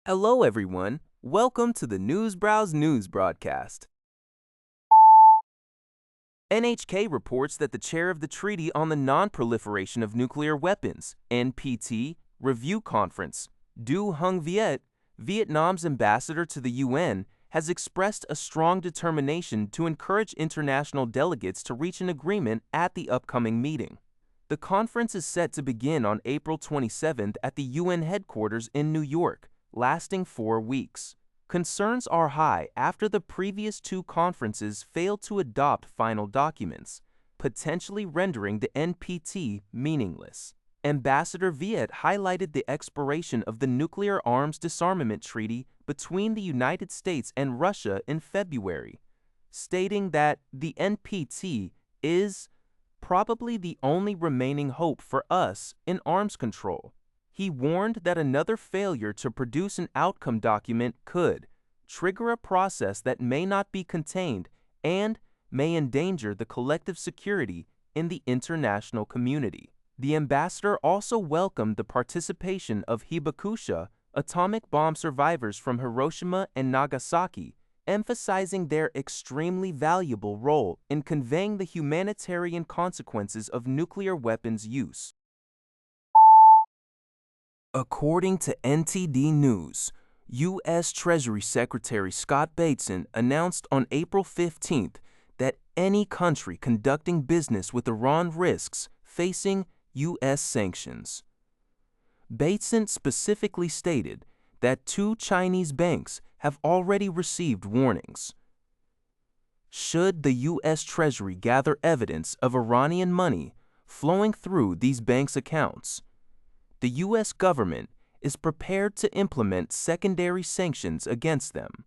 Hello, everyone. Welcome to the Newsbrowse News broadcast. NHK reports that the chair of the Treaty on the Non-Proliferation of Nuclear Weapons, NPT, Review Conference, Du Hung Viet, Vietnam's ambassador to the UN, has expressed a strong determination to encourage international delegates to reach an agreement at the upcoming meeting. The conference is set to begin on April 27th at the UN headquarters in New York, lasting 4 weeks. Concerns are high after the previous 2 conferences failed to adopt final documents, potentially rendering the NPT meaningless. Ambassador Viet highlighted the expiration of the nuclear arms disarmament treaty between the United States and Russia in February, stating that the NPT is probably the only remaining hope for us in arms control. He warned that another failure to produce an outcome document could trigger a process that may not be contained and may endanger the collective security in the international community. The ambassador also welcomed the participation of Hibakusha, atomic bomb survivors from Hiroshima and Nagasaki, emphasizing their extremely valuable role in conveying the humanitarian consequences of nuclear weapons use. According to NTD News, U.S. Treasury Secretary Scott Bessent announced on April 15th that any country conducting business with Iran risks facing U.S. sanctions. Bessent specifically stated that 2 Chinese banks have already received warnings. Should the U.S. Treasury gather evidence of Iranian money flowing through these banks' accounts, the U.S. government is prepared to implement secondary sanctions against them.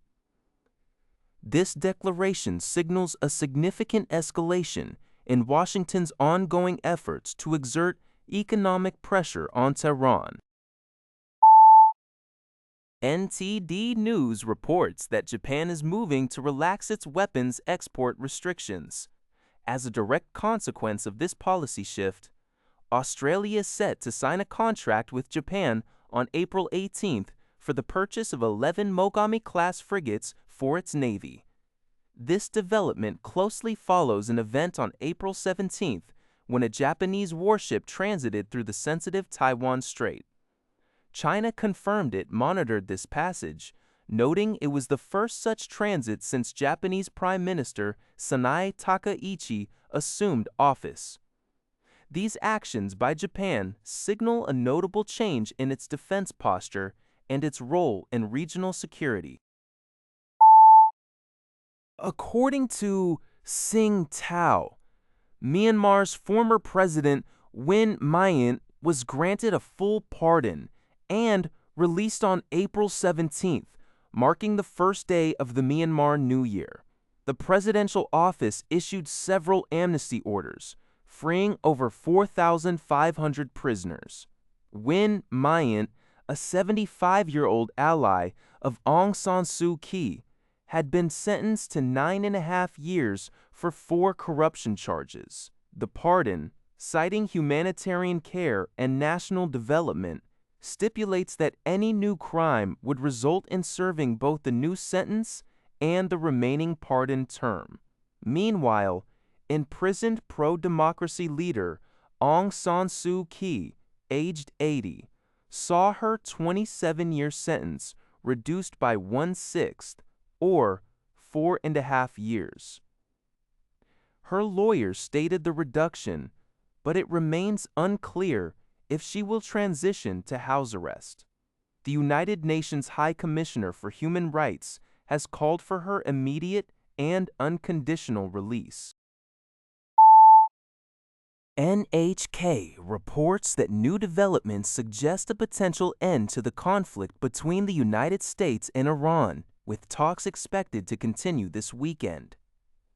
This declaration signals a significant escalation in Washington's ongoing efforts to exert economic pressure on Tehran. NTD News reports that Japan is moving to relax its weapons export restrictions. As a direct consequence of this policy shift, Australia is set to sign a contract with Japan on April 18th for the purchase of 11 Mogami-class frigates for its navy. This development closely follows an event on April 17th when a Japanese warship transited through the sensitive Taiwan Strait. China confirmed it monitored this passage, noting it was the first such transit since Japanese Prime Minister Sanae Takaichi assumed office. These actions by Japan signal a notable change in its defense posture and its role in regional security. According to Sing Tao, Myanmar's former president Win Myint was granted a full pardon and released on April 17th, marking the first day of the Myanmar New Year. The presidential office issued several amnesty orders, freeing over 4,500 prisoners. Win Myint, a 75-year-old ally of Aung San Suu Kyi, had been sentenced to 9.5 years for 4 corruption charges. The pardon, citing humanitarian care and national development, stipulates that any new crime would result in serving both the new sentence and the remaining pardon term. Meanwhile, imprisoned pro-democracy leader Aung San Suu Kyi, aged 80, saw her 27-year sentence reduced by 1/6, or 4.5 years. Her lawyers stated the reduction, but it remains unclear if she will transition to house arrest. The United Nations High Commissioner for Human Rights has called for her immediate and unconditional release. NHK reports that new developments suggest a potential end to the conflict between the United States and Iran, with talks expected to continue this weekend.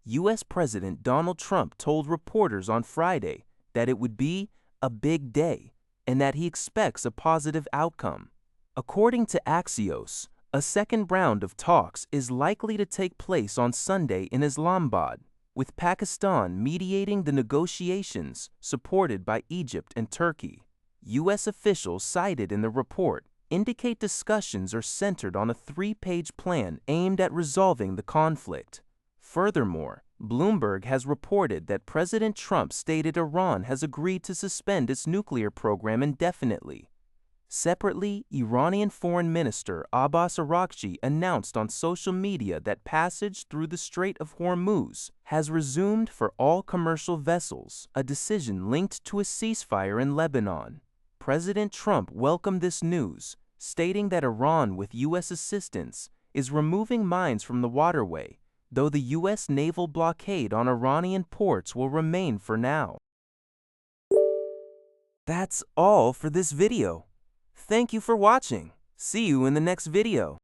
U.S. President Donald Trump told reporters on Friday that it would be a big day and that he expects a positive outcome. According to Axios, a second round of talks is likely to take place on Sunday in Islamabad, with Pakistan mediating the negotiations supported by Egypt and Turkey. U.S. officials cited in the report indicate discussions are centered on a three-page plan aimed at resolving the conflict. Furthermore, Bloomberg has reported that President Trump stated Iran has agreed to suspend its nuclear program indefinitely. Separately, Iranian Foreign Minister Abbas Araghchi announced on social media that passage through the Strait of Hormuz has resumed for all commercial vessels, a decision linked to a ceasefire in Lebanon. President Trump welcomed this news, stating that Iran, with U.S. assistance, is removing mines from the waterway, though the U.S. naval blockade on Iranian ports will remain for now. That's all for this video. Thank you for watching. See you in the next video.